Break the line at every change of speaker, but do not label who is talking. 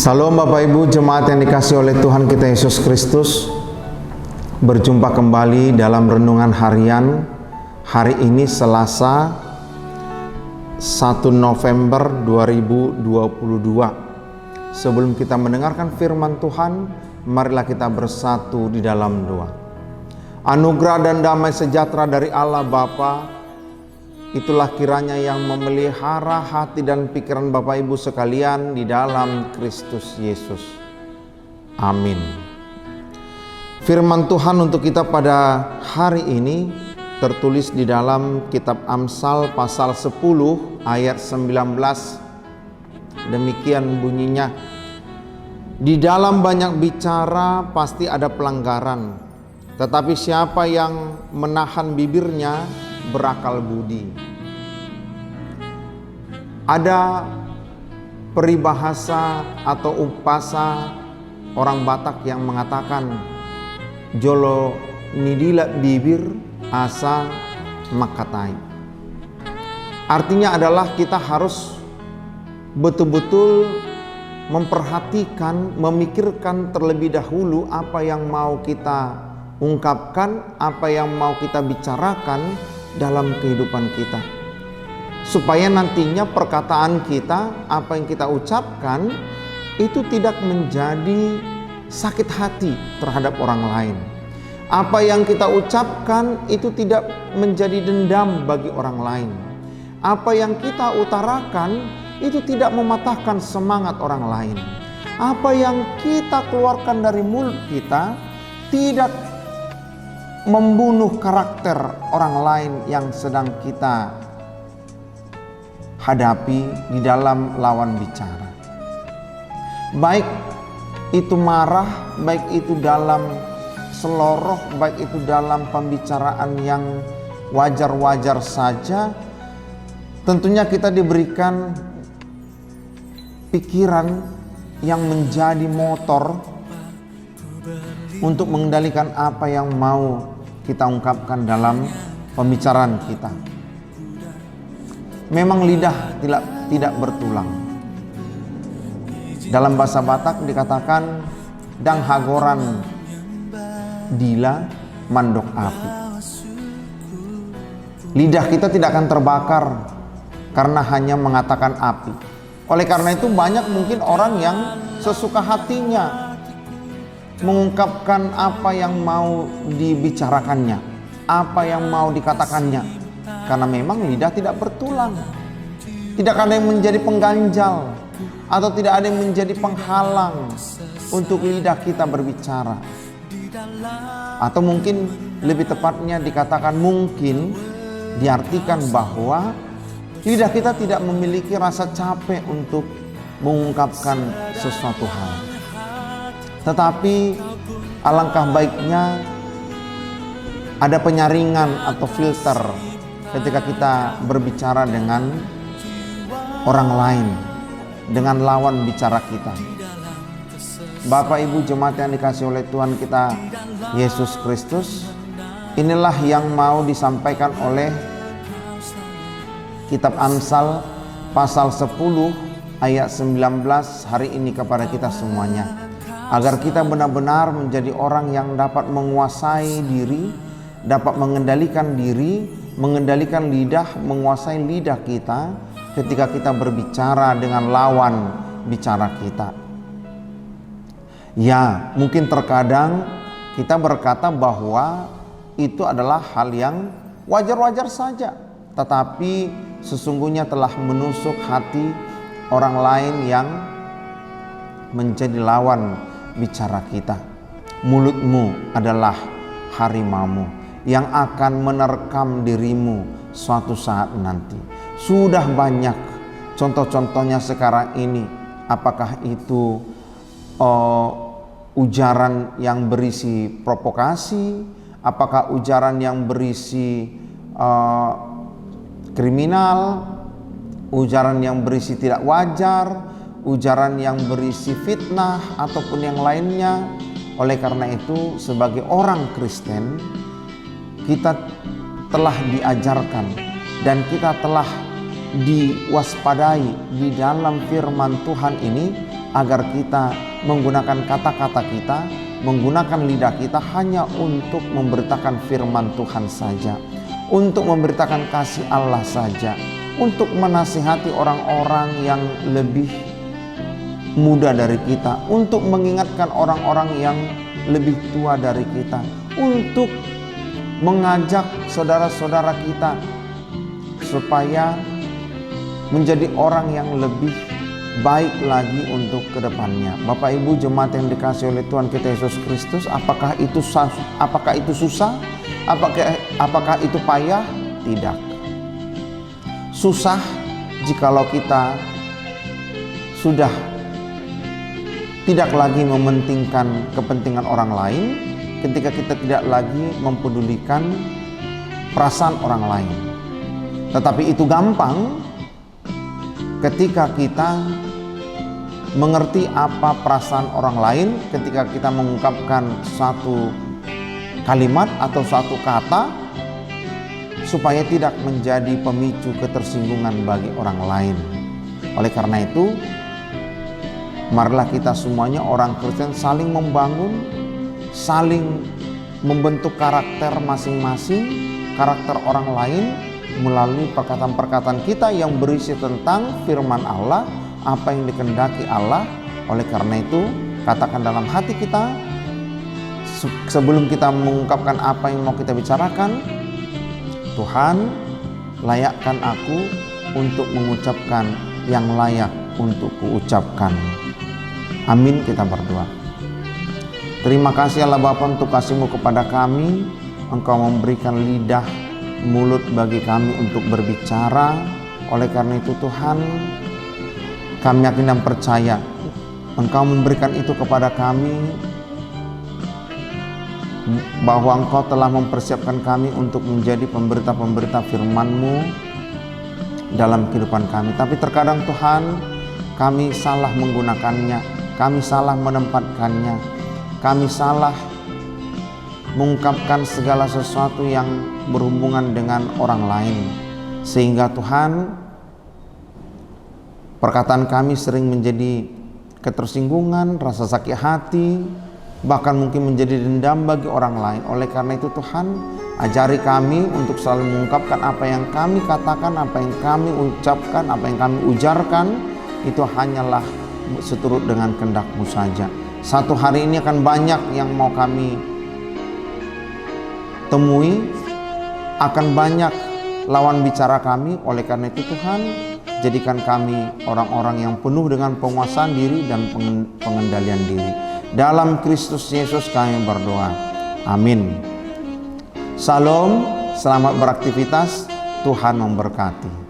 Salam Bapak Ibu jemaat yang dikasihi oleh Tuhan kita Yesus Kristus. Berjumpa kembali dalam renungan harian hari ini Selasa 1 November 2022. Sebelum kita mendengarkan firman Tuhan, marilah kita bersatu di dalam doa. Anugerah dan damai sejahtera dari Allah Bapa, itulah kiranya yang memelihara hati dan pikiran Bapak Ibu sekalian di dalam Kristus Yesus. Amin. Firman Tuhan untuk kita pada hari ini tertulis di dalam kitab Amsal pasal 10 ayat 19. Demikian bunyinya. Di dalam banyak bicara pasti ada pelanggaran, tetapi siapa yang menahan bibirnya berakal budi. Ada peribahasa atau upasa orang Batak yang mengatakan jolo nidila bibir asa makatai. Artinya adalah kita harus betul-betul memperhatikan, memikirkan terlebih dahulu apa yang mau kita ungkapkan, apa yang mau kita bicarakan dalam kehidupan kita, supaya nantinya perkataan kita, apa yang kita ucapkan itu tidak menjadi sakit hati terhadap orang lain. Apa yang kita ucapkan itu tidak menjadi dendam bagi orang lain. Apa yang kita utarakan itu tidak mematahkan semangat orang lain. Apa yang kita keluarkan dari mulut kita tidak membunuh karakter orang lain yang sedang kita hadapi di dalam lawan bicara. Baik itu marah, baik itu dalam seloroh, baik itu dalam pembicaraan yang wajar-wajar saja. Tentunya kita diberikan pikiran yang menjadi motor untuk mengendalikan apa yang mau kita ungkapkan dalam pembicaraan kita. Memang lidah tidak bertulang. Dalam bahasa Batak dikatakan dang hagoran dila mandok api. Lidah kita tidak akan terbakar karena hanya mengatakan api. Oleh karena itu banyak mungkin orang yang sesuka hatinya mengungkapkan apa yang mau dibicarakannya, apa yang mau dikatakannya, karena memang lidah tidak bertulang. Tidak ada yang menjadi pengganjal atau tidak ada yang menjadi penghalang untuk lidah kita berbicara. Atau mungkin lebih tepatnya dikatakan, mungkin diartikan bahwa lidah kita tidak memiliki rasa capek untuk mengungkapkan sesuatu hal. Tetapi alangkah baiknya ada penyaringan atau filter ketika kita berbicara dengan orang lain, dengan lawan bicara kita. Bapak Ibu jemaat yang dikasihi oleh Tuhan kita Yesus Kristus, inilah yang mau disampaikan oleh kitab Amsal pasal 10 ayat 19 hari ini kepada kita semuanya. Agar kita benar-benar menjadi orang yang dapat menguasai diri, dapat mengendalikan diri, mengendalikan lidah, menguasai lidah kita ketika kita berbicara dengan lawan bicara kita. Ya, mungkin terkadang kita berkata bahwa itu adalah hal yang wajar-wajar saja, tetapi sesungguhnya telah menusuk hati orang lain yang menjadi lawan bicara kita. Mulutmu adalah harimaumu yang akan menerkam dirimu suatu saat nanti. Sudah banyak contoh-contohnya sekarang ini. Apakah itu ujaran yang berisi provokasi? Apakah ujaran yang berisi kriminal? Ujaran yang berisi tidak wajar? Ujaran yang berisi fitnah ataupun yang lainnya. Oleh karena itu sebagai orang Kristen kita telah diajarkan dan kita telah diwaspadai di dalam firman Tuhan ini agar kita menggunakan kata-kata kita, menggunakan lidah kita hanya untuk memberitakan firman Tuhan saja, untuk memberitakan kasih Allah saja, untuk menasihati orang-orang yang lebih muda dari kita, untuk mengingatkan orang-orang yang lebih tua dari kita, untuk mengajak saudara-saudara kita supaya menjadi orang yang lebih baik lagi untuk kedepannya. Bapak Ibu jemaat yang dikasihi oleh Tuhan kita Yesus Kristus, apakah itu susah? Apakah itu payah? Tidak. Susah jikalau kita sudah tidak lagi mementingkan kepentingan orang lain, ketika kita tidak lagi mempedulikan perasaan orang lain. Tetapi itu gampang ketika kita mengerti apa perasaan orang lain, ketika kita mengungkapkan satu kalimat atau satu kata supaya tidak menjadi pemicu ketersinggungan bagi orang lain. Oleh karena itu, marilah kita semuanya orang Kristen saling membangun, saling membentuk karakter masing-masing, karakter orang lain melalui perkataan-perkataan kita yang berisi tentang firman Allah, apa yang dikehendaki Allah. Oleh karena itu, katakan dalam hati kita sebelum kita mengungkapkan apa yang mau kita bicarakan, Tuhan, layakkan aku untuk mengucapkan yang layak untuk kuucapkan. Amin, kita berdoa. Terima kasih Allah Bapa untuk kasih-Mu kepada kami. Engkau memberikan lidah, mulut bagi kami untuk berbicara. Oleh karena itu Tuhan, kami yakin dan percaya Engkau memberikan itu kepada kami, bahwa Engkau telah mempersiapkan kami untuk menjadi pemberita-pemberita firman-Mu dalam kehidupan kami. Tapi terkadang Tuhan, kami salah menggunakannya, kami salah menempatkannya, kami salah mengungkapkan segala sesuatu yang berhubungan dengan orang lain, sehingga Tuhan, perkataan kami sering menjadi ketersinggungan, rasa sakit hati, bahkan mungkin menjadi dendam bagi orang lain. Oleh karena itu Tuhan, ajari kami untuk selalu mengungkapkan apa yang kami katakan, apa yang kami ucapkan, apa yang kami ujarkan, itu hanyalah seturut dengan kehendak-Mu saja. Satu hari ini akan banyak yang mau kami temui, akan banyak lawan bicara kami. Oleh karena itu Tuhan, jadikan kami orang-orang yang penuh dengan penguasaan diri dan pengendalian diri. Dalam Kristus Yesus kami berdoa. Amin. Salam, selamat beraktivitas, Tuhan memberkati.